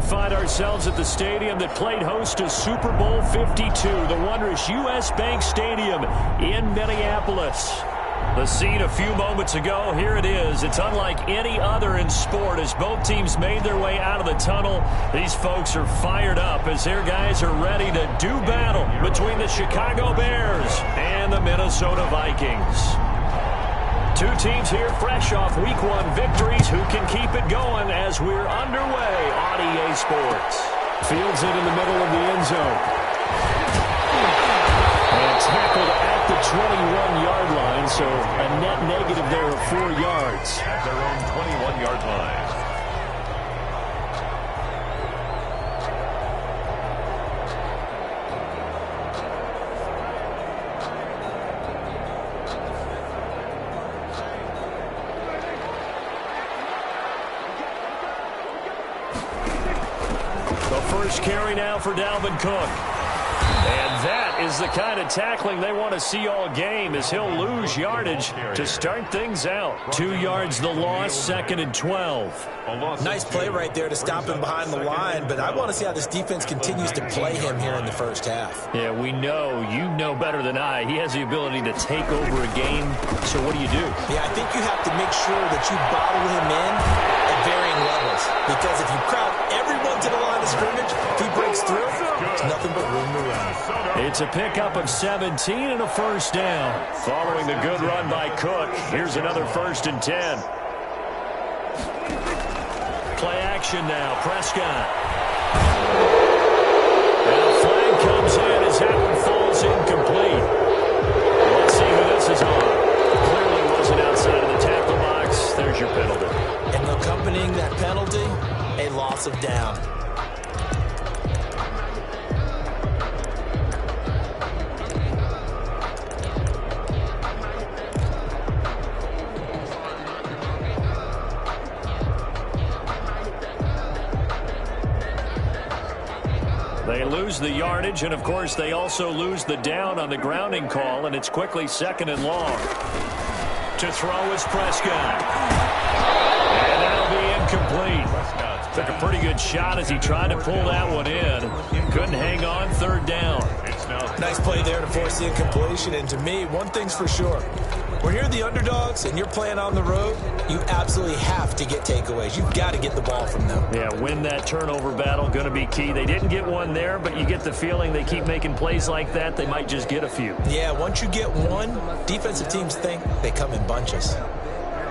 we find ourselves at the stadium that played host to Super Bowl 52, the wondrous U.S. Bank Stadium in Minneapolis. The scene a few moments ago, here it is. It's unlike any other in sport as both teams made their way out of the tunnel. These folks are fired up as their guys are ready to do battle between the Chicago Bears and the Minnesota Vikings. Two teams here fresh off Week 1 victories who can keep it going as we're underway on EA Sports. Fields it in the middle of the end zone. And tackled at the 21-yard line, so a net negative there of 4 yards. At their own 21-yard line. First carry now for Dalvin Cook. And that is the kind of tackling they want to see all game as he'll lose yardage to start things out. 2 yards the loss, 2nd and 12. Nice play right there to stop him behind the line, but I want to see how this defense continues to play him here in the first half. Yeah, we know. You know better than I. He has the ability to take over a game, so what do? Yeah, I think you have to make sure that you bottle him in at varying levels, because if you crowd everyone to the line of scrimmage, if he breaks through, there's nothing but room to run. It's a pickup of 17 and a first down. Following the good run by Cook, here's another 1st and 10. Play action now, Prescott. And a flag comes in as that one falls incomplete. Let's see who this is on. Clearly wasn't outside of the tackle box. There's your penalty. And accompanying that penalty, a loss of down. They lose the yardage, and of course they also lose the down on the grounding call, and it's quickly 2nd and long. To throw is Prescott. And that'll be incomplete. Took a pretty good shot as he tried to pull that one in. Couldn't hang on, 3rd down. Nice play there to force the incompletion, and to me, one thing's for sure. When you're the underdogs and you're playing on the road, you absolutely have to get takeaways. You've got to get the ball from them. Yeah, win that turnover battle, going to be key. They didn't get one there, but you get the feeling they keep making plays like that, they might just get a few. Yeah, once you get one, defensive teams think they come in bunches.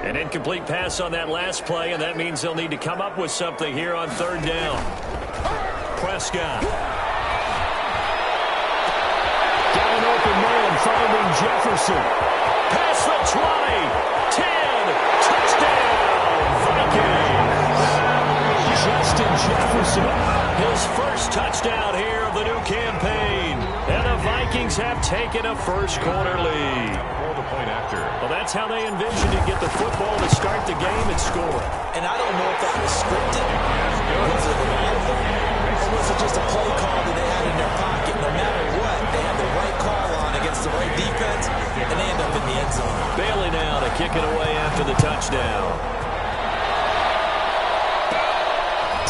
An incomplete pass on that last play, and that means they'll need to come up with something here on 3rd down. Prescott. Got an open man finding Jefferson. Past the 20, 10, touchdown, Vikings. Justin Jefferson, his first touchdown here of the new campaign. And the Vikings have taken a first-quarter lead. Well, that's how they envisioned to get the football to start the game and score. And I don't know if that was scripted. Was it an anthem? Or was it just a play call that they had in their pocket? No matter what, they had the right call on against the right defense, and they end up in the end zone. Bailey now to kick it away after the touchdown.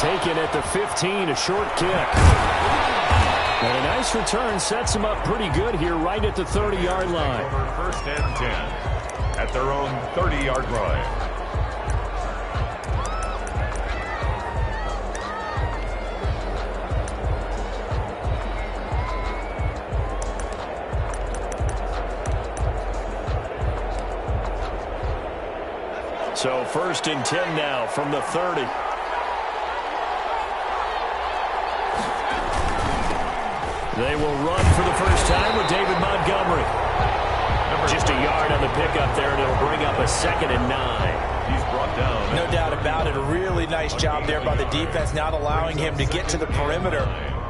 Taken at the 15, a short kick. And a nice return sets them up pretty good here right at the 30-yard line. 1st and 10 at their own 30-yard line. So 1st and 10 now from the 30. They will run for the first time with David Montgomery. Just a yard on the pickup there, and it'll bring up a 2nd and 9. He's brought down. No doubt about it. A really nice job there by the defense, not allowing him to get to the perimeter.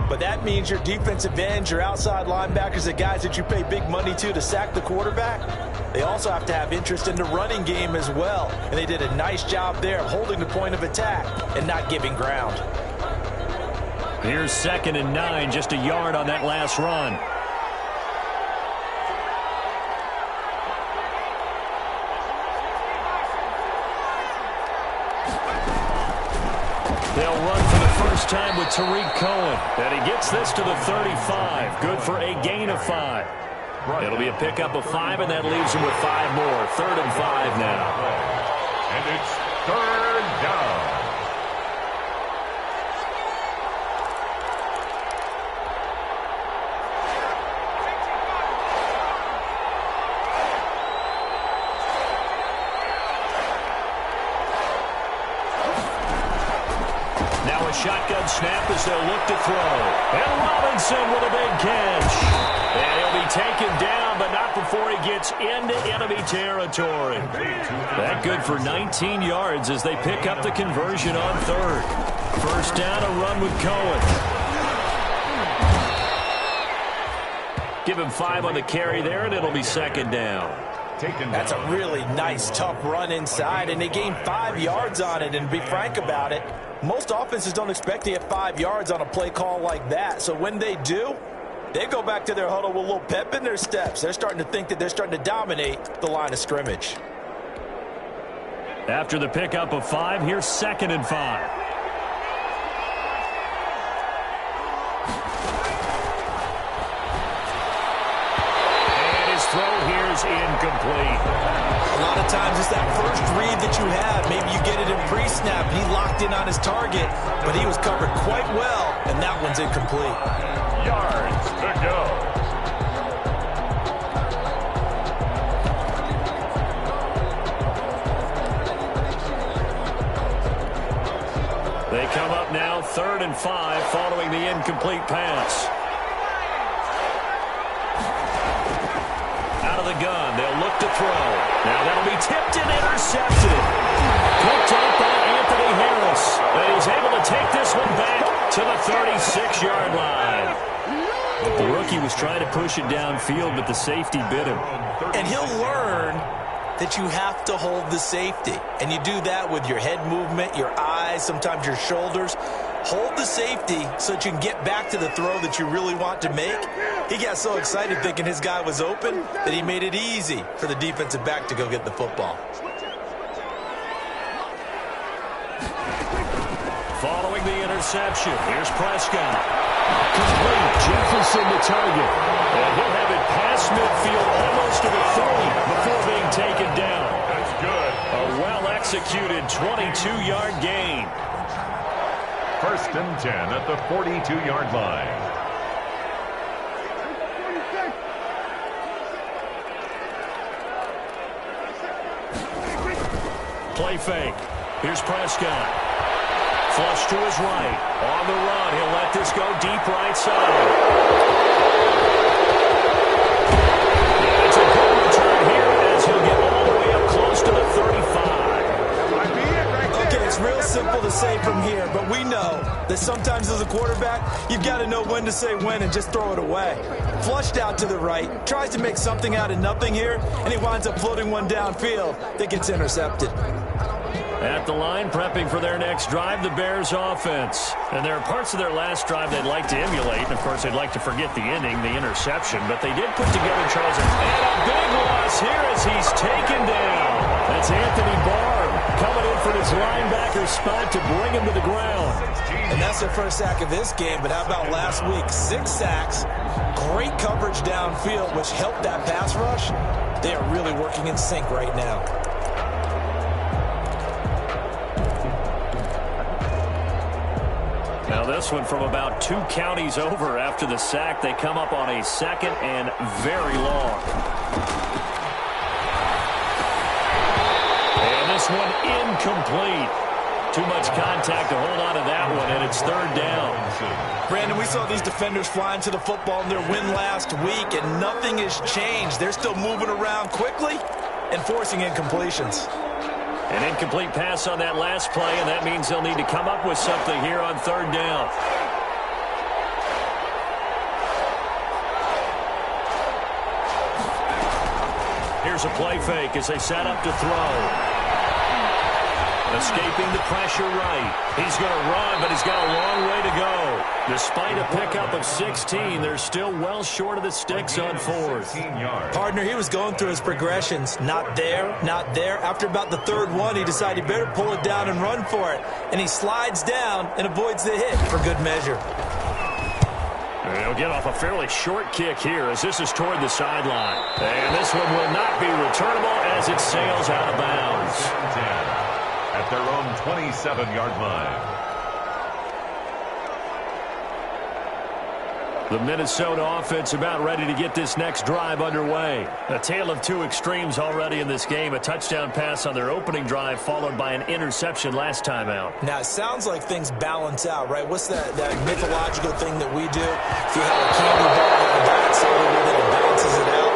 But that means your defensive ends, your outside linebackers, the guys that you pay big money to sack the quarterback, they also have to have interest in the running game as well. And they did a nice job there of holding the point of attack and not giving ground. Here's 2nd and 9, just a yard on that last run. They'll run for the first time with Tariq Cohen. And he gets this to the 35. Good for a gain of 5. It'll be a pickup of 5, and that leaves him with 5 more. 3rd and 5 now. And it's 3rd down. Now a shotgun snap as they'll look to throw. And Robinson with a big catch. And he'll be taken down, but not before he gets into enemy territory. That good for 19 yards as they pick up the conversion on 3rd. First down, a run with Cohen. Give him 5 on the carry there, and it'll be 2nd down. That's a really nice, tough run inside, and they gained 5 yards on it. And to be frank about it, most offenses don't expect to get 5 yards on a play call like that. So when they do, they go back to their huddle with a little pep in their steps. They're starting to think that they're starting to dominate the line of scrimmage. After the pickup of 5, here's 2nd and 5. Throw here is incomplete. A lot of times it's that first read that you have. Maybe you get it in pre-snap. He locked in on his target, but he was covered quite well, and that one's incomplete. Yards to go. They come up now 3rd and 5 following the incomplete pass. The gun. They'll look to throw. Now that'll be tipped and intercepted. Picked up by Anthony Harris. And he's able to take this one back to the 36-yard line. The rookie was trying to push it downfield, but the safety bit him. And he'll learn that you have to hold the safety. And you do that with your head movement, your eyes, sometimes your shoulders. Hold the safety so that you can get back to the throw that you really want to make. He got so excited thinking his guy was open that he made it easy for the defensive back to go get the football. Following the interception, here's Prescott. Complete. Jefferson the target. And he'll have it past midfield almost to the 30 before being taken down. That's good. A well-executed 22-yard gain. 1st and 10 at the 42-yard line. Play fake. Here's Prescott. Flush to his right. On the run. He'll let this go deep right side. And it's a good return here as he'll get all the way up close to the 35. Okay, it's real simple to say from here, but we know that sometimes as a quarterback, you've got to know when to say when and just throw it away. Flushed out to the right, tries to make something out of nothing here, and he winds up floating one downfield that gets intercepted. At the line, prepping for their next drive, the Bears offense. And there are parts of their last drive they'd like to emulate. And, of course, they'd like to forget the inning, the interception. But they did put together, Charles, and a big loss here as he's taken down. That's Anthony Barr coming in for his linebacker spot to bring him to the ground. And that's their first sack of this game. But how about last week? 6 sacks, great coverage downfield, which helped that pass rush. They are really working in sync right now. Now this one from about 2 counties over after the sack. They come up on a 2nd and very long. And this one incomplete. Too much contact to hold on to that one, and it's 3rd down. Brandon, we saw these defenders flying to the football in their win last week, and nothing has changed. They're still moving around quickly and forcing incompletions. An incomplete pass on that last play, and that means they'll need to come up with something here on 3rd down. Here's a play fake as they set up to throw. Escaping the pressure right. He's going to run, but he's got a long way to go. Despite a pickup of 16, they're still well short of the sticks on fourth. Partner, he was going through his progressions. Not there, not there. After about the third one, he decided he better pull it down and run for it. And he slides down and avoids the hit for good measure. He'll get off a fairly short kick here as this is toward the sideline. And this one will not be returnable as it sails out of bounds. At their own 27-yard line. The Minnesota offense about ready to get this next drive underway. A tale of two extremes already in this game. A touchdown pass on their opening drive followed by an interception last time out. Now, it sounds like things balance out, right? What's that mythological thing that we do? If you have a candy bar on the backside of it, it balances it out.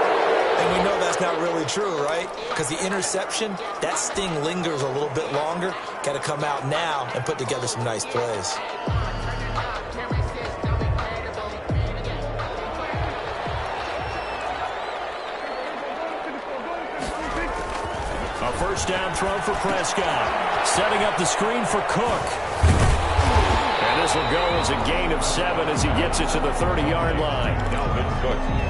And we know that's not really true, right? Because the interception, that sting lingers a little bit longer. Got to come out now and put together some nice plays. A first down throw for Prescott. Setting up the screen for Cook. And this will go as a gain of 7 as he gets it to the 30-yard line.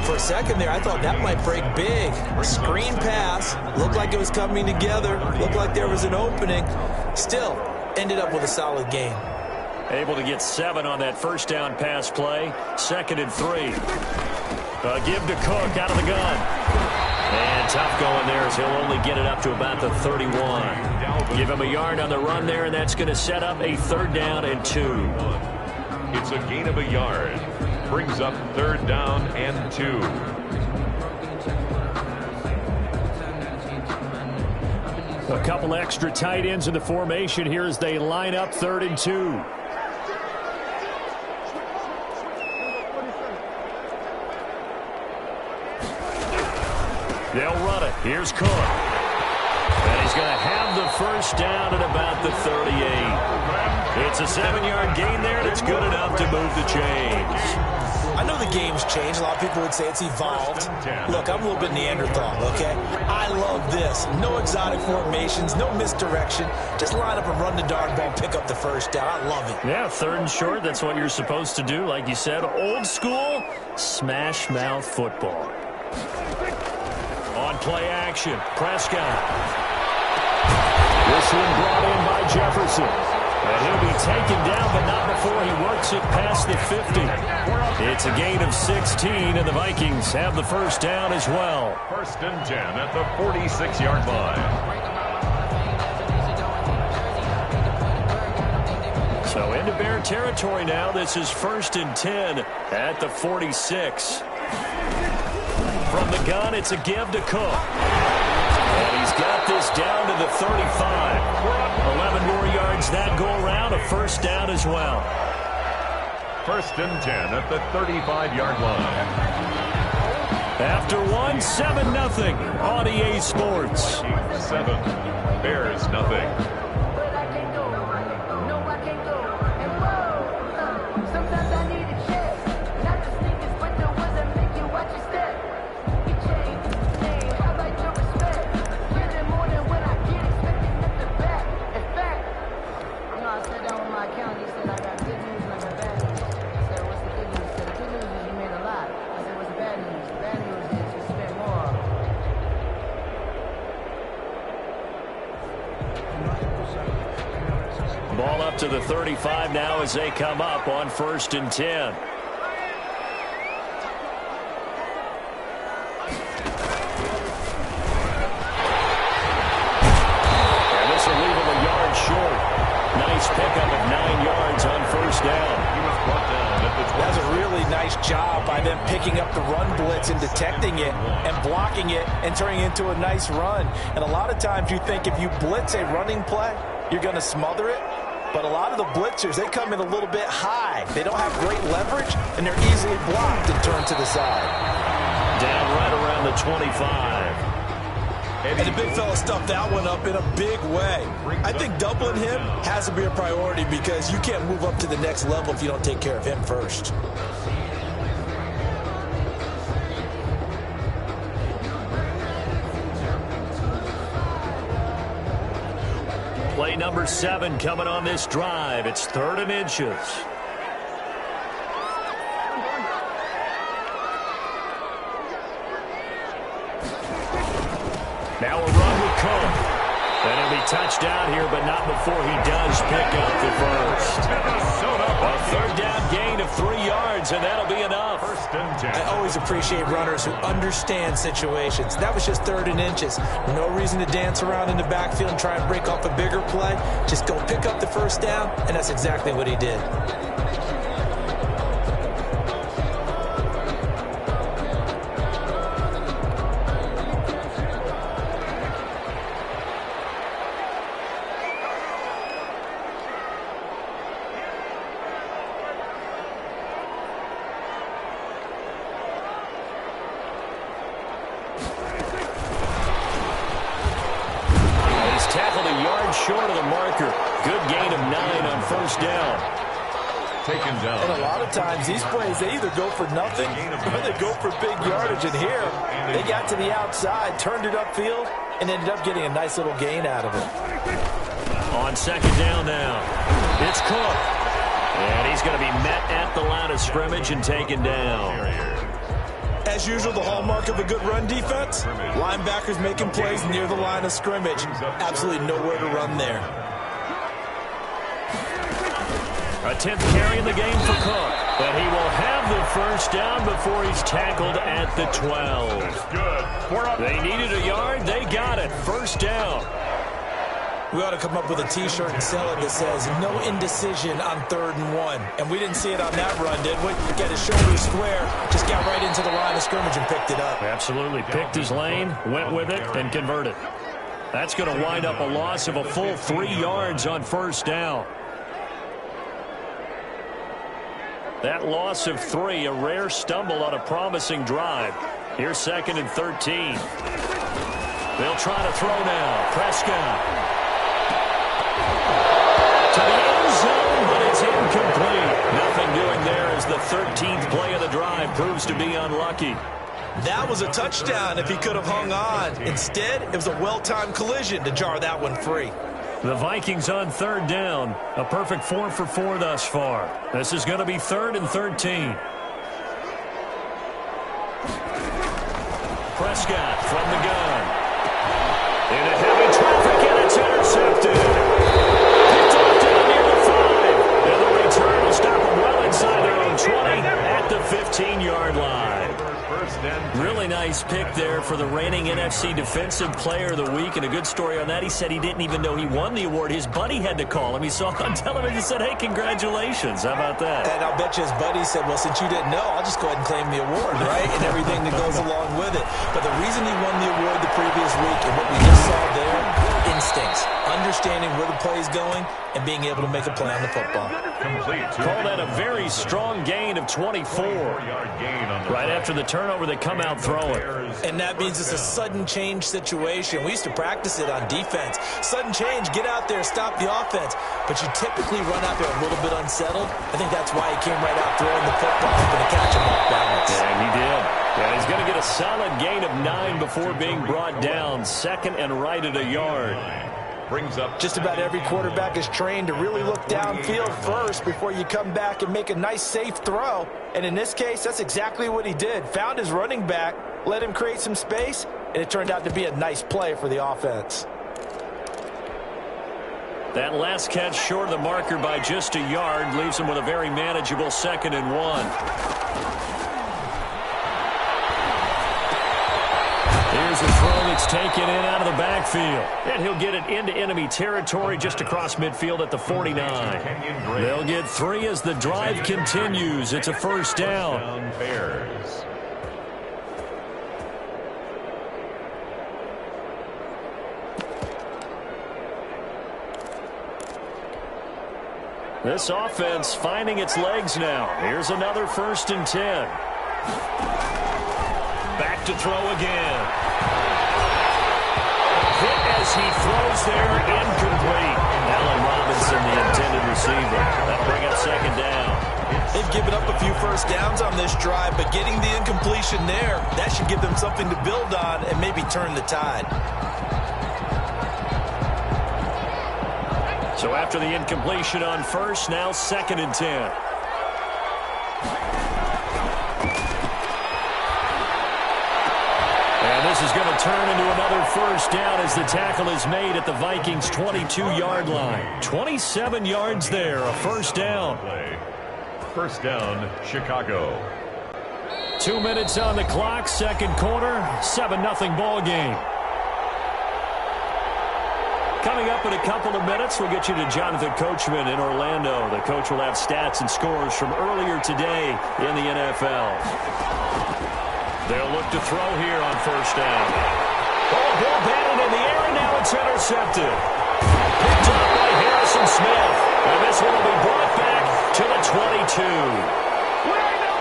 For a second there, I thought that might break big. Screen pass. Looked like it was coming together. Looked like there was an opening. Still, ended up with a solid gain. Able to get 7 on that first down pass play. 2nd and 3. Give to Cook out of the gun. And tough going there as he'll only get it up to about the 31. Give him a yard on the run there, and that's going to set up a 3rd down and 2. It's a gain of a yard. Brings up 3rd down and 2. A couple extra tight ends in the formation here as they line up 3rd and 2. They'll run it. Here's Cook. And he's going to have the first down at about the 38. It's a 7-yard gain there, and it's good enough to move the chains. I know the game's changed. A lot of people would say it's evolved. Look, I'm a little bit Neanderthal, okay? I love this. No exotic formations, no misdirection. Just line up and run the darn ball, pick up the first down. I love it. Yeah, 3rd and short. That's what you're supposed to do. Like you said, old school, smash mouth football. On play action, Prescott. This one brought in by Jefferson. And he'll be taken down, but not before he works it past the 50. It's a gain of 16, and the Vikings have the first down as well. 1st and 10 at the 46-yard line. So into Bear territory now. This is 1st and 10 at the 46. From the gun, it's a give to Cook. And he's got this down to the 35. 11 more yards that go around, a first down as well. 1st and 10 at the 35-yard line. After one, 7-0 on EA Sports. 7, Bears nothing. Ball up to the 35 now as they come up on 1st and 10. And this will leave him a yard short. Nice pickup of 9 yards on 1st down. He was brought down at the 20. That was a really nice job by them picking up the run blitz and detecting it and blocking it and turning it into a nice run. And a lot of times you think if you blitz a running play, you're going to smother it. But a lot of the blitzers, they come in a little bit high. They don't have great leverage, and they're easily blocked and turned to the side. Down right around the 25. And the big fella stuffed that one up in a big way. I think doubling him has to be a priority because you can't move up to the next level if you don't take care of him first. Play number 7 coming on this drive. It's 3rd and inches. touchdown here, but not before he does pick up the first. A third down gain of 3 yards, and that'll be enough. I always appreciate runners who understand situations. That was just 3rd and inches. No reason to dance around in the backfield and try and break off a bigger play. Just go pick up the first down, and that's exactly what he did. Short of the marker. Good gain of 9 on first down. Taken down. And a lot of times these plays, they either go for nothing or they go for big yardage. And here, they got to the outside, turned it upfield, and ended up getting a nice little gain out of it. On second down now, it's Cook. And he's going to be met at the line of scrimmage and taken down. As usual, the hallmark of a good run defense, linebackers making plays near the line of scrimmage. Absolutely nowhere to run there. A 10th carry in the game for Cook, but he will have the first down before he's tackled at the 12. They needed a yard. They got it. First down. We ought to come up with a T-shirt and sell it that says, no indecision on 3rd and 1. And we didn't see it on that run, did we? Got his shoulders square, just got right into the line of scrimmage and picked it up. Absolutely. Picked his lane, went with it, and converted. That's going to wind up a loss of a full 3 yards on first down. That loss of 3, a rare stumble on a promising drive. Here's 2nd and 13. They'll try to throw now. Prescott. To the end zone, but it's incomplete. Nothing doing there as the 13th play of the drive proves to be unlucky. That was a touchdown if he could have hung on. Instead, it was a well-timed collision to jar that one free. The Vikings on 3rd down. A perfect 4 for 4 thus far. This is going to be 3rd and 13. Prescott from the gun. Into heavy traffic, and it's intercepted. Return will stop them well inside their own 20 at the 15-yard line. Really nice pick there for the reigning NFC Defensive Player of the Week, and a good story on that. He said he didn't even know he won the award. His buddy had to call him. He saw it on television and said, hey, congratulations. How about that? And I'll bet you his buddy said, well, since you didn't know, I'll just go ahead and claim the award, right? And everything that goes along with it. But the reason he won the award the previous week and what we just saw there, instincts, understanding where the play is going, and being able to make a play on the football. Call that a very strong gain of 24. Right after the turnover, they come out throwing. And that means it's a sudden change situation. We used to practice it on defense. Sudden change, get out there, stop the offense. But you typically run out there a little bit unsettled. I think that's why he came right out throwing the football, hoping to catch him off balance. Yeah, he did. Yeah, he's going to get a solid gain of 9 before being brought down. 2nd and right at a yard. Brings up just about every quarterback is trained to really look downfield first before you come back and make a nice safe throw. And in this case, that's exactly what he did. Found his running back, let him create some space, and it turned out to be a nice play for the offense. That last catch short of the marker by just a yard leaves him with a very manageable 2nd and 1. Here's a throw that's taken in out of the backfield. And he'll get it into enemy territory just across midfield at the 49. They'll get 3 as the drive continues. It's a first down. This offense finding its legs now. Here's another 1st and 10. Back to throw again. Hit as he throws there, incomplete. Allen Robinson, the intended receiver. That'll bring up 2nd down. They've given up a few first downs on this drive, but getting the incompletion there, that should give them something to build on and maybe turn the tide. So after the incompletion on 1st, now 2nd and 10. And this is going to turn into another first down as the tackle is made at the Vikings' 22-yard line. 27 yards there, a first down. First down, Chicago. 2 minutes on the clock, second quarter, 7-0 ball game. Coming up in a couple of minutes, we'll get you to Jonathan Coachman in Orlando. The coach will have stats and scores from earlier today in the NFL. They'll look to throw here on first down. Ball batted in the air, and now it's intercepted. Picked up by Harrison Smith. And this one will be brought back to the 22.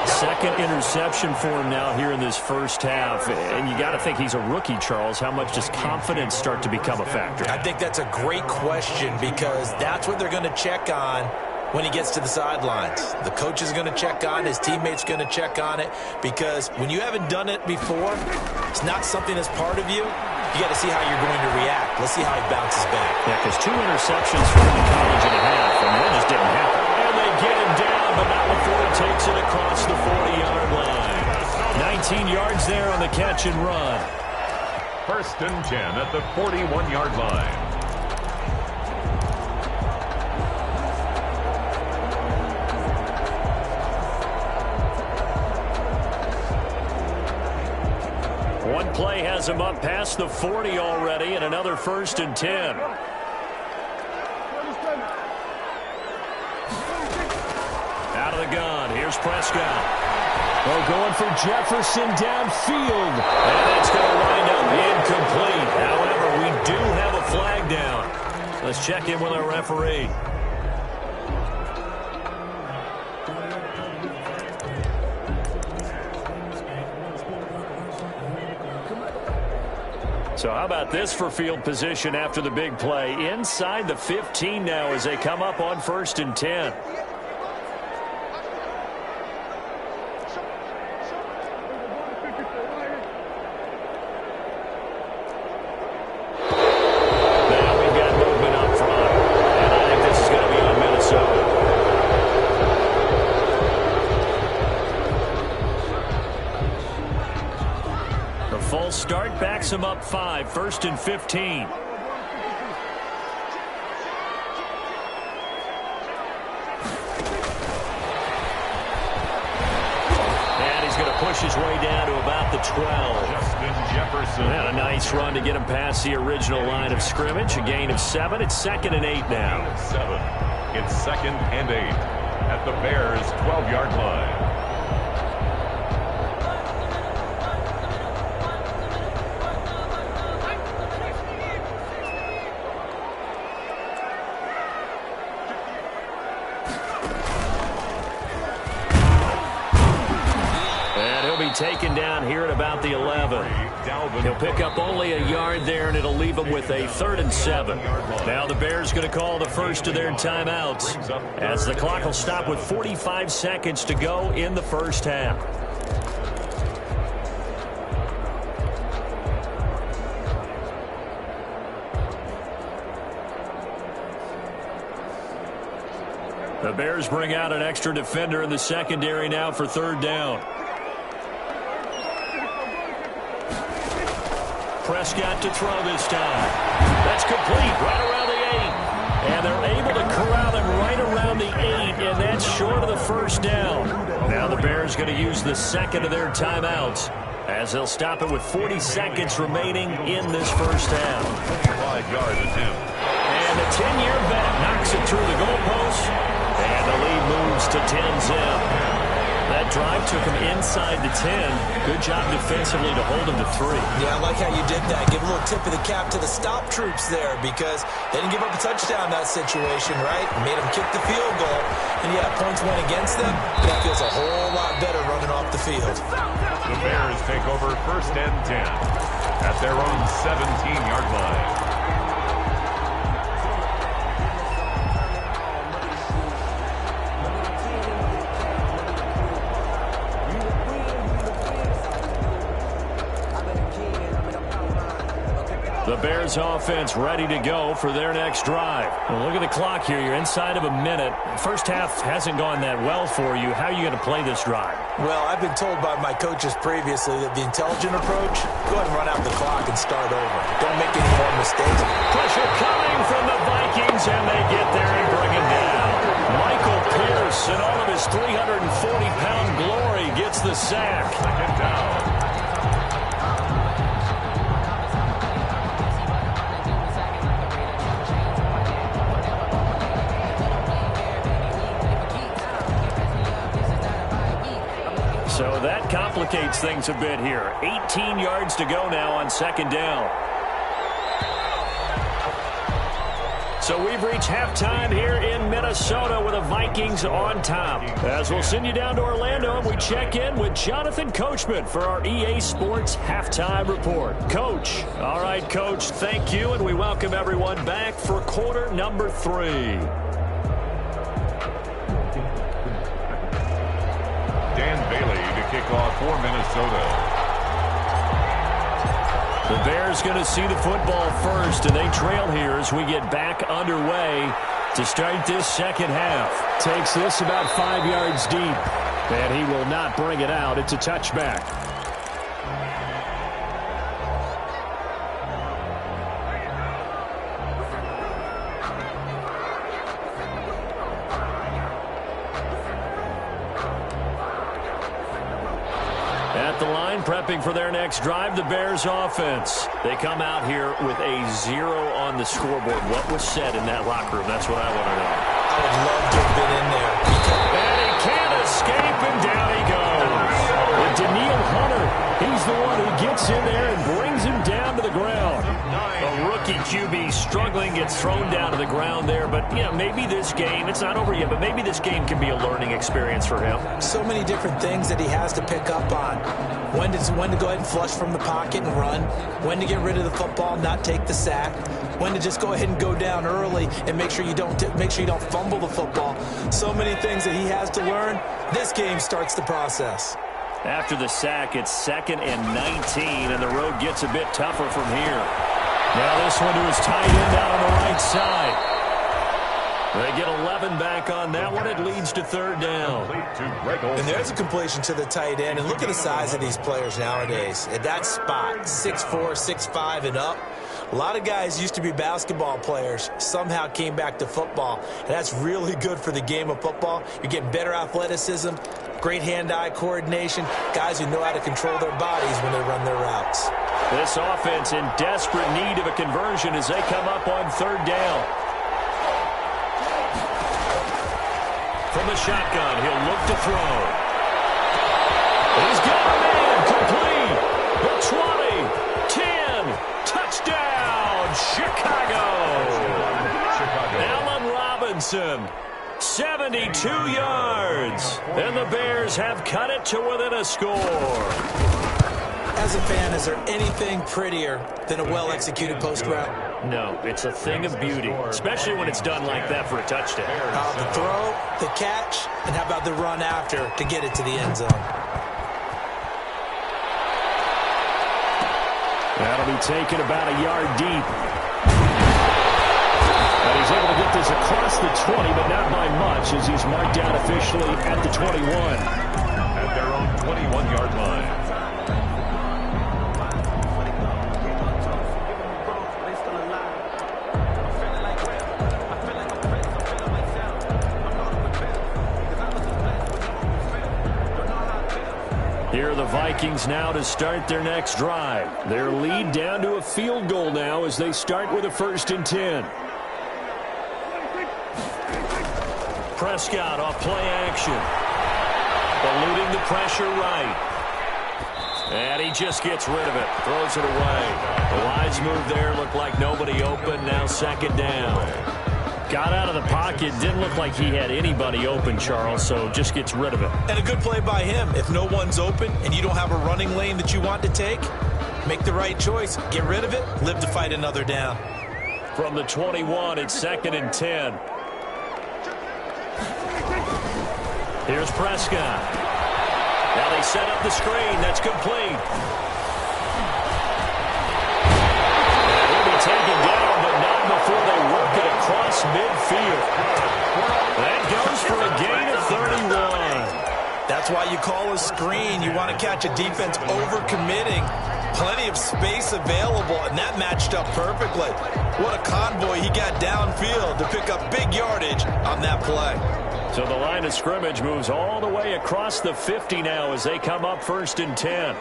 Second interception for him now here in this first half. And you got to think he's a rookie, Charles. How much does confidence start to become a factor? I think that's a great question because that's what they're going to check on when he gets to the sidelines. The coach is going to check on, his teammates going to check on it, because when you haven't done it before, it's not something that's part of you. You got to see how you're going to react. Let's see how he bounces back. Yeah, because 2 interceptions for him in college and a half, and that just didn't happen. And they get him down, but not before he takes it across the 40-yard line. 19 yards there on the catch and run. First and 10 at the 41-yard line. One play has him up past the 40 already, and another first and 10. Out of the gun, here's Prescott. They're going for Jefferson downfield. And it's going to wind up incomplete. However, we do have a flag down. Let's check in with our referee. So how about this for field position after the big play? Inside the 15 now as they come up on first and 10. Now we've got movement up front. And I think this is going to be on Minnesota. The full start backs him up 5, first and 15. And he's going to push his way down to about the 12. Justin Jefferson. And a nice run to get him past the original line of scrimmage. A gain of 7. It's second and 8 now. 7. It's second and 8 at the Bears' 12-yard line. Taken down here at about the 11. He'll pick up only a yard there, and it'll leave him with a 3rd and 7. Now the Bears going to call the first of their timeouts as the clock will stop with 45 seconds to go in the first half. The Bears bring out an extra defender in the secondary now for 3rd down. Prescott to throw this time. That's complete right around the 8. And they're able to corral him right around the 8, and that's short of the first down. Now the Bears going to use the second of their timeouts as they'll stop it with 40 seconds remaining in this first half. 5-yard attempt. And the 10-year vet knocks it through the goalpost, and the lead moves to 10-zip. That drive took him inside the 10. Good job defensively to hold him to 3. Yeah, I like how you did that. Give a little tip of the cap to the stop troops there because they didn't give up a touchdown in that situation, right? Made them kick the field goal. And, yeah, points went against them. That feels a whole lot better running off the field. The Bears take over first and 10 at their own 17-yard line. The Bears offense ready to go for their next drive. Well, look at the clock here. You're inside of a minute. First half hasn't gone that well for you. How are you going to play this drive? Well, I've been told by my coaches previously that the intelligent approach, go ahead and run out the clock and start over. Don't make any more mistakes. Pressure coming from the Vikings, and they get there and bring him down. Michael Pierce, in all of his 340-pound glory, gets the sack. Second down. So that complicates things a bit here. 18 yards to go now on second down. So we've reached halftime here in Minnesota with the Vikings on top. As we'll send you down to Orlando, and we check in with Jonathan Coachman for our EA Sports Halftime Report. Coach. All right, Coach, thank you, and we welcome everyone back for quarter number 3. Dan Bailey to kick off for Minnesota. The Bears going to see the football first, and they trail here as we get back underway to start this second half. Takes this about 5 yards deep, and he will not bring it out. It's a touchback. At the line, prepping for their next drive, the Bears offense. They come out here with a 0 on the scoreboard. What was said in that locker room? That's what I want to know. I would love to have been in there. And he can't escape, and down he goes. And Daniil Hunter, he's the one who gets in there and brings him down to the ground. A rookie QB struggling, gets thrown down to the ground there. But, yeah, maybe this game, it's not over yet, but maybe this game can be a learning experience for him. So many different things that he has to pick up on. When to go ahead and flush from the pocket and run. When to get rid of the football, not take the sack. When to just go ahead and go down early and make sure you don't fumble the football. So many things that he has to learn. This game starts the process. After the sack, it's 2nd and 19, and the road gets a bit tougher from here. Now this one to his tight end out on the right side. They get 11 back on that one. It leads to 3rd down. And there's a completion to the tight end. And look at the size of these players nowadays. At that spot, 6'4", 6'5", and up. A lot of guys used to be basketball players, somehow came back to football. And that's really good for the game of football. You're getting better athleticism, great hand-eye coordination, guys who know how to control their bodies when they run their routes. This offense in desperate need of a conversion as they come up on 3rd down. From the shotgun, he'll look to throw. He's got a man complete. The 20, 10, touchdown, Chicago. Allen Robinson, 72 yards. And the Bears have cut it to within a score. As a fan, is there anything prettier than a well-executed post route? No, it's a thing of beauty, especially when it's done like that for a touchdown. The throw, the catch, and how about the run after to get it to the end zone? That'll be taken about a yard deep. And he's able to get this across the 20, but not by much as he's marked down officially at the 21. At their own 21-yard line. Here are the Vikings now to start their next drive. Their lead down to a field goal now as they start with a 1st and 10. Prescott off play action. Eluding the pressure right. And he just gets rid of it. Throws it away. The wise move there. Looked like nobody open. Now 2nd down. Got out of the pocket. Didn't look like he had anybody open, Charles, so just gets rid of it. And a good play by him. If no one's open and you don't have a running lane that you want to take, make the right choice. Get rid of it. Live to fight another down. From the 21, it's 2nd and 10. Here's Prescott. Now they set up the screen. That's complete. And he'll be taken down, but not before they work it across midfield. That goes for a gain of 31. That's why you call a screen. You want to catch a defense overcommitting. Plenty of space available, and that matched up perfectly. What a convoy he got downfield to pick up big yardage on that play. So the line of scrimmage moves all the way across the 50 now as they come up 1st and 10.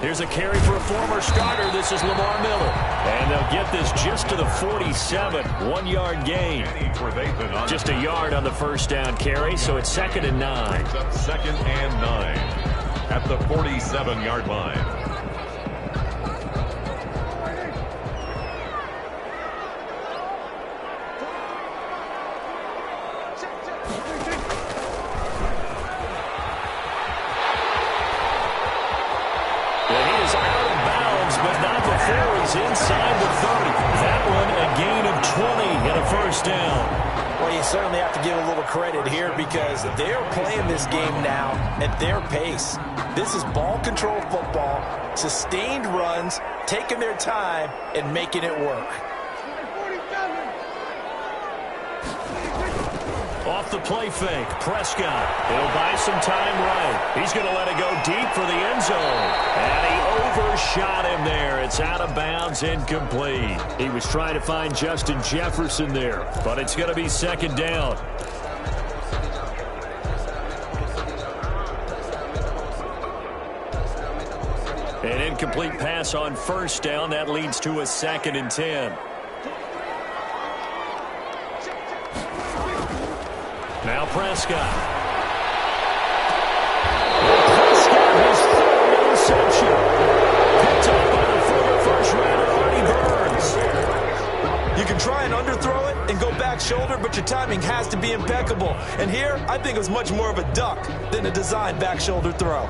Here's a carry for a former starter. This is Lamar Miller. And they'll get this just to the 47. 1-yard gain. Just a yard on the first down carry, so it's 2nd and 9. 2nd and 9 at the 47-yard line. Inside the 30. That one a gain of 20 and a first down. Well, you certainly have to give a little credit here because they're playing this game now at their pace. This is ball control football, sustained runs, taking their time and making it work. Off the play fake, Prescott. He'll buy some time right. He's going to let it go deep for the end zone. And he overshot him there. It's out of bounds, incomplete. He was trying to find Justin Jefferson there, but it's going to be 2nd down. An incomplete pass on 1st down. That leads to a 2nd and 10. Now Prescott. Prescott has 3rd interception. Picked up by the former first-rounder, Artie Burns. You can try and underthrow it and go back shoulder, but your timing has to be impeccable. And here, I think it was much more of a duck than a designed back shoulder throw.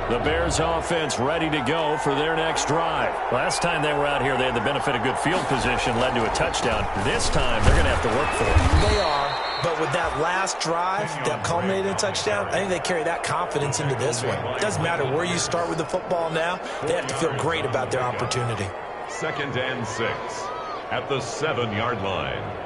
The Bears offense ready to go for their next drive. Last time they were out here, they had the benefit of good field position, led to a touchdown. This time, they're going to have to work for it. They are, but with that last drive that culminated in a touchdown, I think they carry that confidence into this one. It doesn't matter where you start with the football now. They have to feel great about their opportunity. 2nd and 6 at the 7-yard line.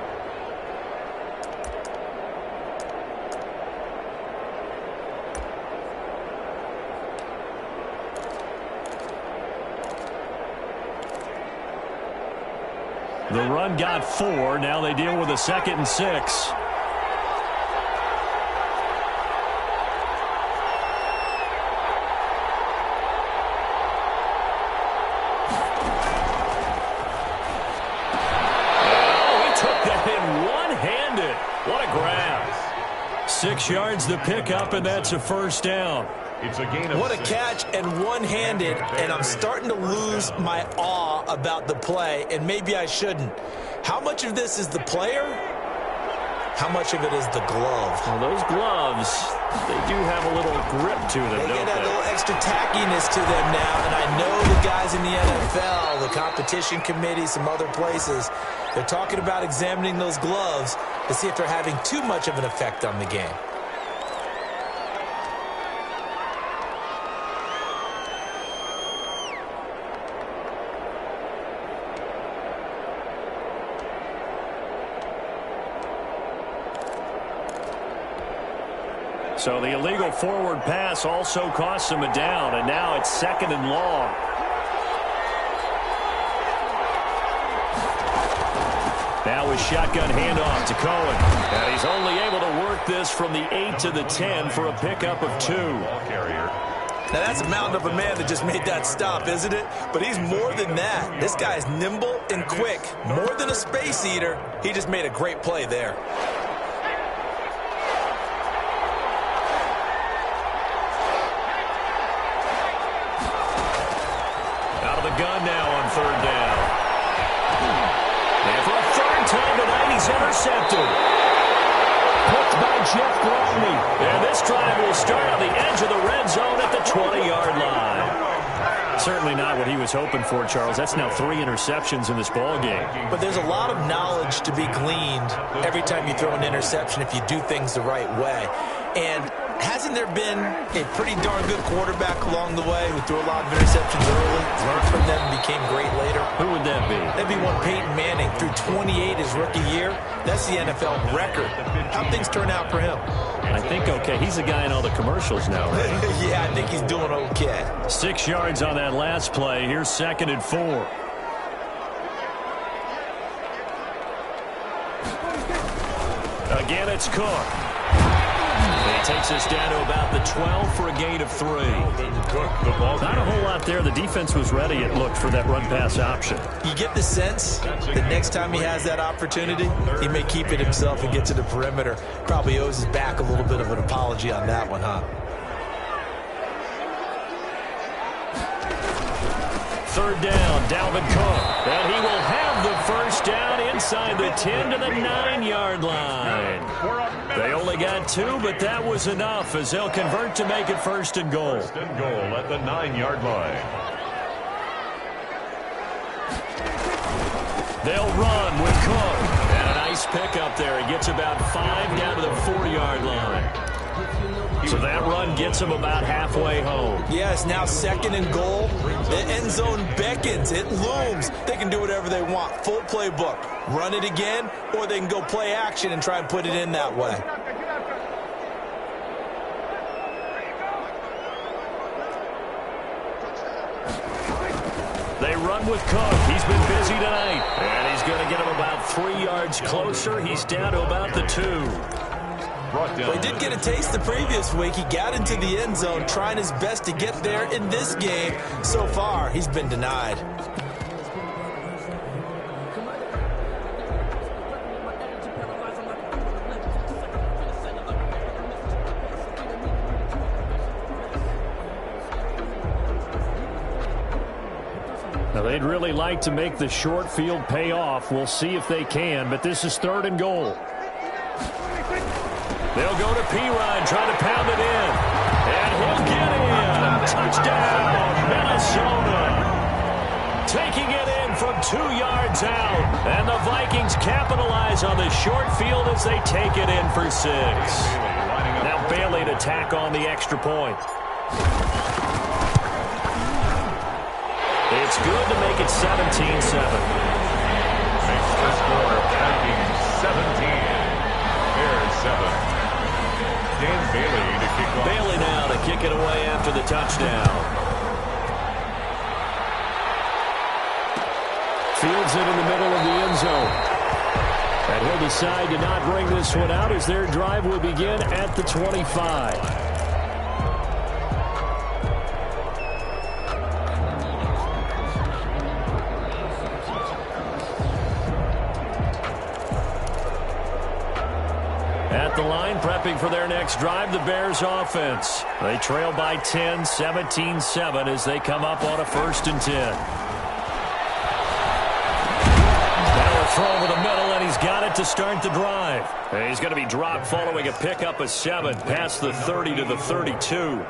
The run got 4. Now they deal with a 2nd and 6. What a grab. 6 yards the pickup, and that's a first down. It's a gain of What a 6. catch and one-handed, and I'm starting to lose my awe about the play, and maybe I shouldn't. How much of this is the player? How much of it is the glove? Well, those gloves, they do have a little grip to them, They don't get that they? little extra tackiness to them now, and I know the guys in the NFL, the competition committee, some other places, they're talking about examining those gloves to see if they're having too much of an effect on the game. So the illegal forward pass also costs him a down, and now it's 2nd and long. Now a shotgun handoff to Cohen. And he's only able to work this from the 8 to the 10 for a pickup of 2. Ball carrier. Now, that's a mountain of a man that just made that stop, isn't it? But he's more than that. This guy's nimble and quick. More than a space eater, he just made a great play there. Out of the gun now on 3rd down. And for a 3rd time tonight, he's intercepted. Picked by Jeff Gladney. And this drive will start on the edge of the red zone at the 20-yard line. certainly not what he was hoping for, Charles. That's now 3 interceptions in this ball game. But there's a lot of knowledge to be gleaned every time you throw an interception if you do things the right way. And hasn't there been a pretty darn good quarterback along the way who threw a lot of interceptions early, learned from them, and became great later? Who would that be? That'd be one Peyton Manning. Threw 28 his rookie year. That's the NFL record. How'd things turn out for him? I think okay. He's the guy in all the commercials now, right? Yeah, I think he's doing okay. 6 yards on that last play. Here's 2nd and 4. Again, it's Cook. He takes us down to about the 12 for a gain of 3. Not a whole lot there. The defense was ready, it looked, for that run-pass option. You get the sense that next time he has that opportunity, he may keep it himself and get to the perimeter. Probably owes his back a little bit of an apology on that one, huh? 3rd down, Dalvin Cook. And he will have the first down inside the 10 to the 9-yard line. They only got 2, but that was enough as they'll convert to make it 1st and goal. 1st and goal at the 9-yard line. They'll run with Cook. And a nice pickup there. He gets about 5 down to the 4-yard line. So that run gets him about halfway home. Yeah, it's now 2nd and goal. The end zone beckons. It looms. They can do whatever they want. Full playbook. Run it again, or they can go play action and try and put it in that way. They run with Cook. He's been busy tonight. And he's going to get him about 3 yards closer. He's down to about the 2. Well, he did get a taste the previous week. He got into the end zone, trying his best to get there in this game. So far, he's been denied. Now, they'd really like to make the short field pay off. We'll see if they can, but this is 3rd and goal. They'll go to P-Rod, trying to pound it in. And he'll get in. Touchdown, Minnesota. Taking it in from 2 yards out. And the Vikings capitalize on the short field as they take it in for 6. Now Bailey to tack on the extra point. It's good to make it 17-7. Makes the score Vikings 17. Bears 7. Dan Bailey to kick off. Bailey now to kick it away after the touchdown. Fields it in the middle of the end zone. And he'll decide to not bring this one out as their drive will begin at the 25. At the line, prepping for their next drive, the Bears offense. They trail by 10, 17-7 as they come up on a 1st and 10. Now a throw over the middle, and he's got it to start the drive. And he's going to be dropped following a pickup of 7 past the 30 to the 32.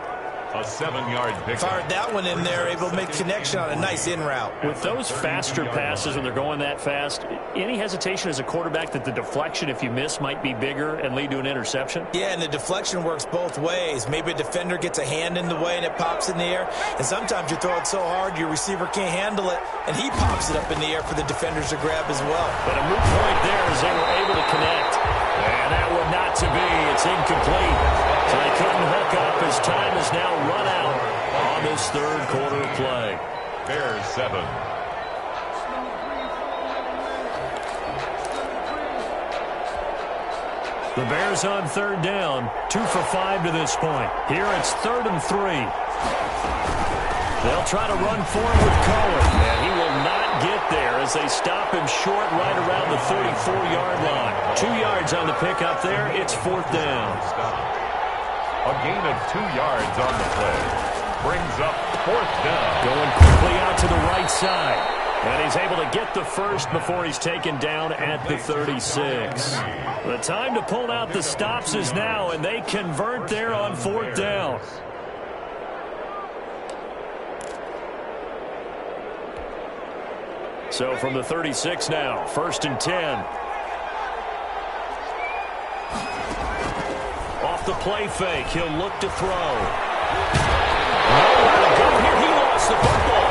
A 7-yard pick. Fired that one in there, able to make connection on a nice in route. With those faster passes when they're going that fast, any hesitation as a quarterback that the deflection, if you miss, might be bigger and lead to an interception? Yeah, and the deflection works both ways. Maybe a defender gets a hand in the way and it pops in the air. And sometimes you throw it so hard your receiver can't handle it, and he pops it up in the air for the defenders to grab as well. But a moot point there as they were able to connect. And that one not to be. It's incomplete. So they couldn't hook up as time is now run out on this 3rd quarter play. Bears 7. The Bears on 3rd down, 2 for 5 to this point. Here it's 3rd and 3. They'll try to run forward with Cohen, and he will not get there as they stop him short right around the 34-yard line. 2 yards on the pickup there. It's 4th down. A gain of 2 yards on the play. Brings up 4th down. Going quickly out to the right side. And he's able to get the first before he's taken down at the 36. The time to pull out the stops is now, and they convert there on 4th down. So from the 36 now, 1st and 10. Off the play fake, he'll look to throw. Nowhere to go here, he lost the football.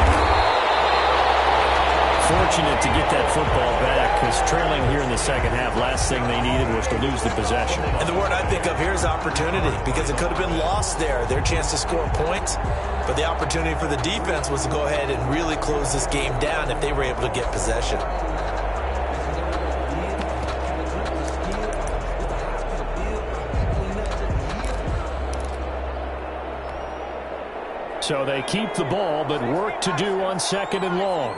Fortunate to get that football back, because trailing here in the second half, last thing they needed was to lose the possession. And the word I think of here is opportunity, because it could have been lost there, their chance to score points. But the opportunity for the defense was to go ahead and really close this game down if they were able to get possession. So they keep the ball, but work to do on 2nd and long.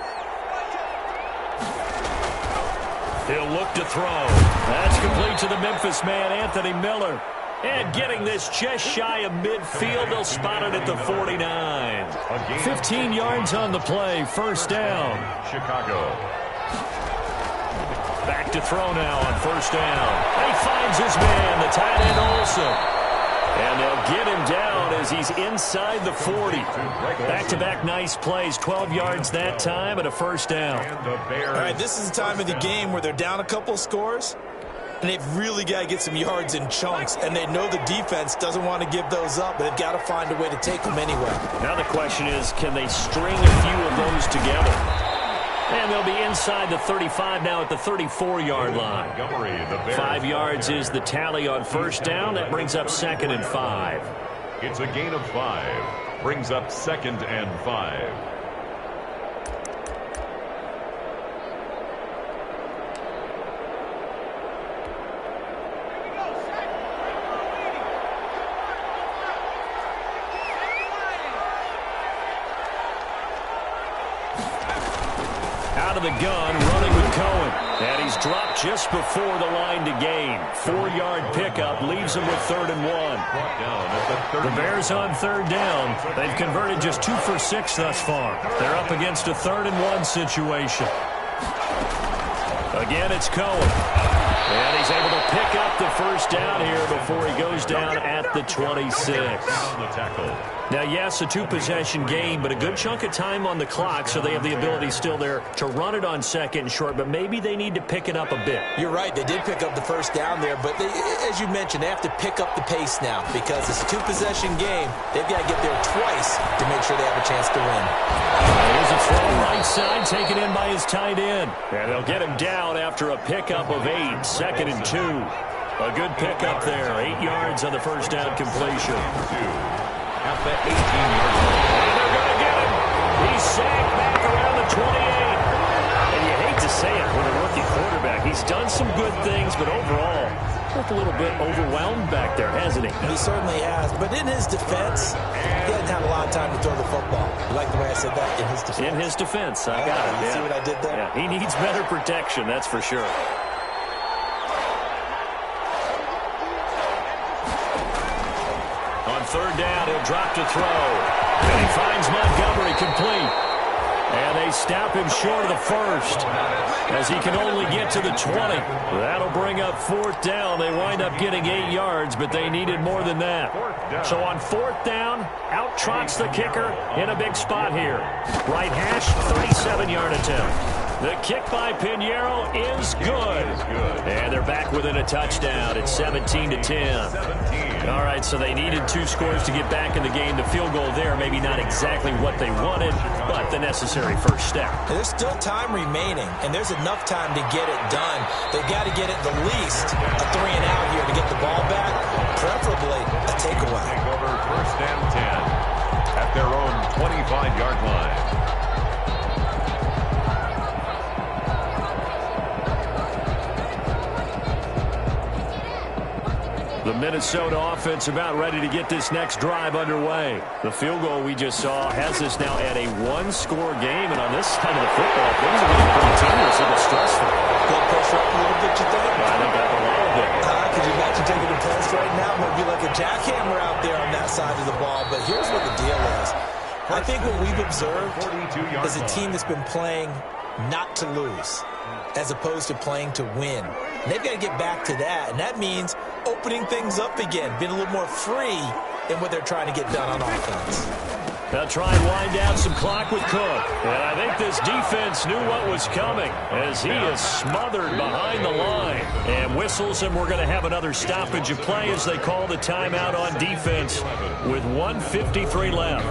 He'll look to throw. That's complete to the Memphis man, Anthony Miller. And getting this just shy of midfield, they'll spot it at the 49. 15 yards on the play, 1st down. Chicago. Back to throw now on 1st down. He finds his man, the tight end Olsen. And they'll get him down as he's inside the 40. Back-to-back nice plays, 12 yards that time and a 1st down. All right, this is the time of the game where they're down a couple of scores, and they've really got to get some yards in chunks, and they know the defense doesn't want to give those up, but they've got to find a way to take them anyway. Now the question is, can they string a few of those together? And they'll be inside the 35 now at the 34-yard line. 5 yards is the tally on 1st down. That brings up 2nd and 5. It's a gain of 5. Brings up 2nd and 5. Out of the gun, running with Cohen. And he's dropped just before the line to gain. 4-yard pickup leaves him with 3rd and 1. The Bears on 3rd down. They've converted just 2 for 6 thus far. They're up against a 3rd and 1 situation. Again, it's Cohen. And he's able to pick up the 1st down here before he goes down at the 26. Now, yes, a 2-possession game, but a good chunk of time on the clock, so they have the ability still there to run it on 2nd and short, but maybe they need to pick it up a bit. You're right. They did pick up the 1st down there, but they, as you mentioned, they have to pick up the pace now because it's a 2-possession game. They've got to get there twice to make sure they have a chance to win. Here's a throw right side, taken in by his tight end. And they'll get him down after a pickup of 8, 2nd and 2. A good pickup there, 8 yards on the 1st down completion. At the 18-yard line. And they're going to get him. He's sacked back around the 28. And you hate to say it with a rookie quarterback. He's done some good things, but overall, looked a little bit overwhelmed back there, hasn't he? He certainly has. But in his defense, he hasn't had a lot of time to throw the football. You like the way I said that? In his defense. In his defense. I got it. You see what I did there? Yeah, he needs better protection, that's for sure. On 3rd down, he'll drop to throw. And he finds Montgomery complete. And they stop him short of the 1st as he can only get to the 20. That'll bring up 4th down. They wind up getting 8 yards, but they needed more than that. So on 4th down, out trots the kicker in a big spot here. Right hash, 37-yard attempt. The kick by Pinheiro is good. And they're back within a touchdown. It's 17-10. All right, so they needed 2 scores to get back in the game. The field goal there, maybe not exactly what they wanted, but the necessary 1st step. There's still time remaining, and there's enough time to get it done. They've got to get at the least a 3 and out here to get the ball back, preferably a takeaway. Take over 1st and 10 at their own 25-yard line. The Minnesota offense about ready to get this next drive underway. The field goal we just saw has us now at a 1-score game, and on this side of the football, things are getting pretty tenuous and stressful. Blood pressure up a little bit, you think? I think up a little bit. Could you imagine taking a test right now? It might be like a jackhammer out there on that side of the ball, but here's what the deal is. I think what we've observed is a team that's been playing not to lose as opposed to playing to win. And they've got to get back to that, and that means opening things up again, being a little more free in what they're trying to get done on offense. They'll try and wind down some clock with Cook. And I think this defense knew what was coming as he is smothered behind the line. And whistles, and we're going to have another stoppage of play as they call the timeout on defense with 1:53 left.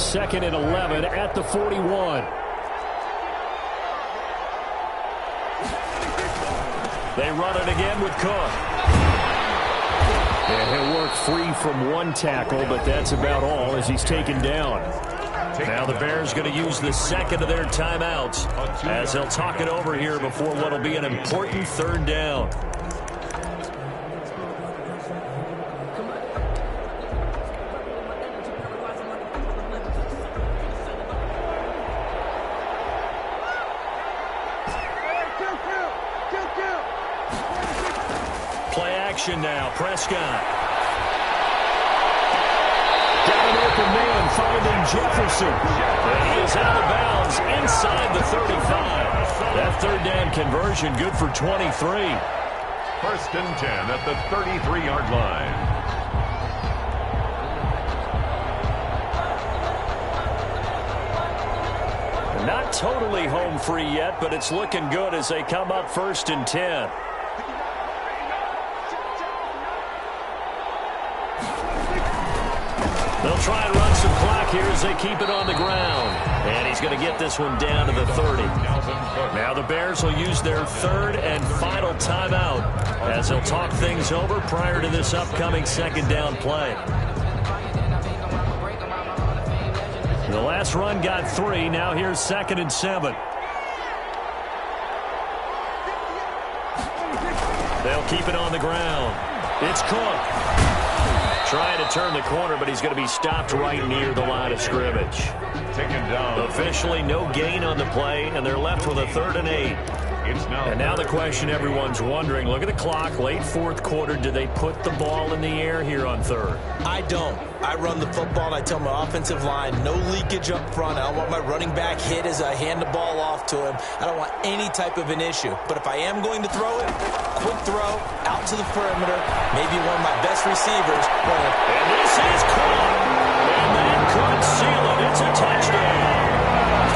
Second and 11 at the 41. They run it again with Cook. And he'll work free from one tackle, but that's about all as he's taken down. Now the Bears going to use the second of their timeouts as they'll talk it over here before what will be an important third down. Play action now. Prescott. Got an open man finding Jefferson. And he is out of bounds inside the 35. That third down conversion good for 23. First and 10 at the 33-yard line. Not totally home free yet, but it's looking good as they come up first and 10. They'll try and run some clock here as they keep it on the ground. And he's going to get this one down to the 30. Now the Bears will use their third and final timeout as they'll talk things over prior to this upcoming second down play. The last run got 3. Now here's second and 7. They'll keep it on the ground. It's Cook. Trying to turn the corner, but he's going to be stopped right near the line of scrimmage. Taken down. Officially no gain on the play, and they're left with a 3rd and 8. And now the question everyone's wondering, look at the clock, late fourth quarter, do they put the ball in the air here on third? I don't. I run the football, and I tell my offensive line, no leakage up front. I don't want my running back hit as I hand the ball off to him. I don't want any type of an issue. But if I am going to throw it, quick throw, out to the perimeter, maybe one of my best receivers. And this is caught. And that could seal it. It's a touchdown.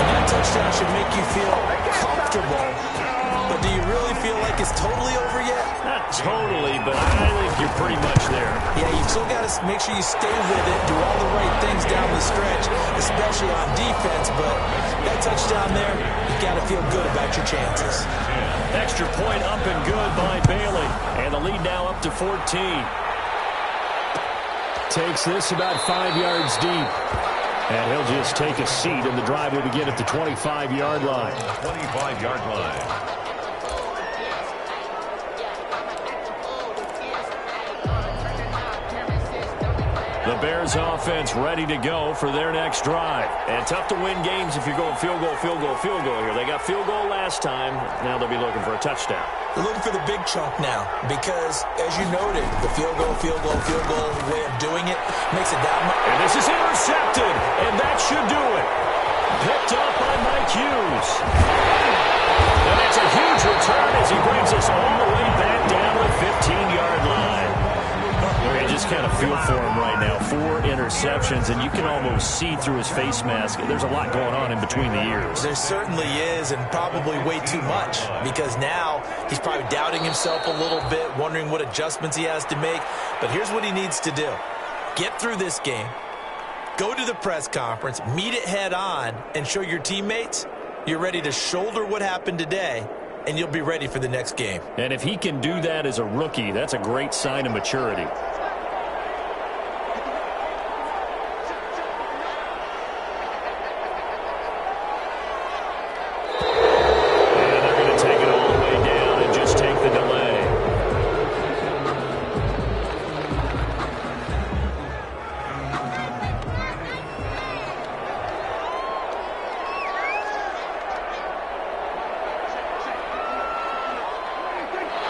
And that touchdown should make you feel comfortable. But do you really feel like it's totally over yet? Not totally, but I think you're pretty much there. Yeah, you've still got to make sure you stay with it, do all the right things down the stretch, especially on defense. But that touchdown there, you've got to feel good about your chances. Extra point up and good by Bailey. And the lead now up to 14. Takes this about 5 yards deep. And he'll just take a seat, and the drive will begin at the 25-yard line. 25-yard line. The Bears offense ready to go for their next drive. And tough to win games if you're going field goal, field goal, field goal here. They got field goal last time. Now they'll be looking for a touchdown. They're looking for the big chunk now because, as you noted, the field goal way of doing it makes it that much. And this is intercepted, and that should do it. Picked up by Mike Hughes. And that's a huge return as he brings us all the way back down to the 15-yard line. I just kind of feel for him right now. 4 interceptions, and you can almost see through his face mask. There's a lot going on in between the ears. There certainly is, and probably way too much, because now he's probably doubting himself a little bit, wondering what adjustments he has to make. But here's what he needs to do. Get through this game, go to the press conference, meet it head on, and show your teammates you're ready to shoulder what happened today, and you'll be ready for the next game. And if he can do that as a rookie, that's a great sign of maturity.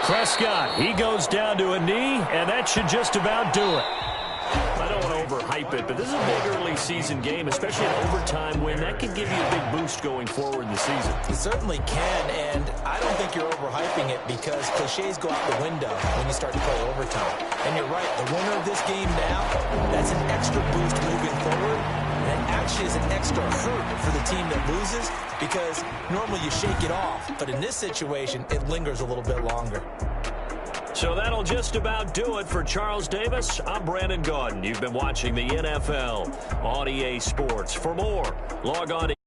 Prescott, he goes down to a knee, and that should just about do it. I don't want to overhype it, but this is a big early season game, especially an overtime win. That can give you a big boost going forward in the season. It certainly can, and I don't think you're overhyping it because cliches go out the window when you start to play overtime. And you're right, the winner of this game now, that's an extra boost moving forward. And it actually is an extra hurt for the team that loses because normally you shake it off, but in this situation, it lingers a little bit longer. So that'll just about do it for Charles Davis. I'm Brandon Gaudin. You've been watching the NFL on EA Sports. For more, log on to